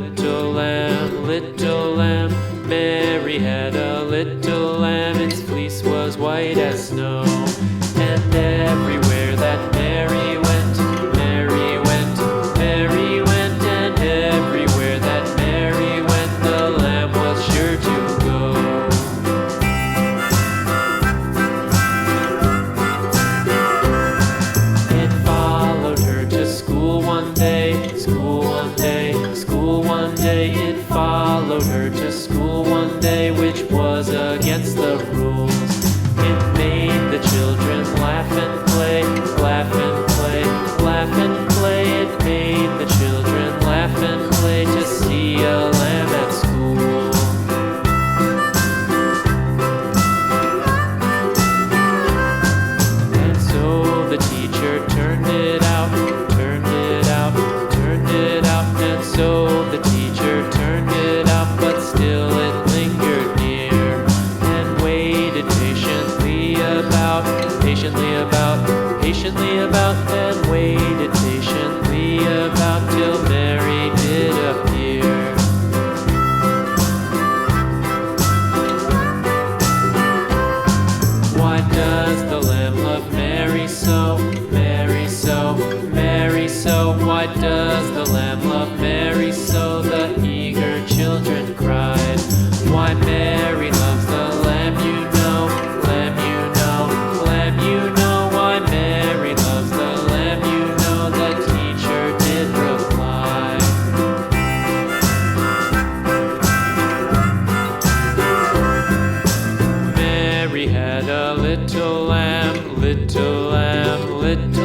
little lamb, little lamb. Mary had a little lamb, its fleece was white as snow. And everywhere that Mary went, Mary went, Mary went. And everywhere that Mary went, the lamb was sure to go. It followed her to school one day, school one day, school one day. It followed her to school one day, which was against the rules. It made the children laugh and play, laugh and play, laugh and play. It made the children laugh and play to see a lamb at school. And so the teacher turned it out, turned it out, turned it out. And so the teacher turned it out, but still it lingered near and waited patiently about, patiently about, patiently about, and waited patiently about till Mary did appear. Why does the lamb love Mary so, Mary so, Mary so? Why does the lamb love Mary so? The eager children cried. Why Mary loves the lamb, you know, lamb, you know, lamb, you know. Why Mary loves the lamb, you know, the teacher did reply. Mary had a little lamb, little lamb, little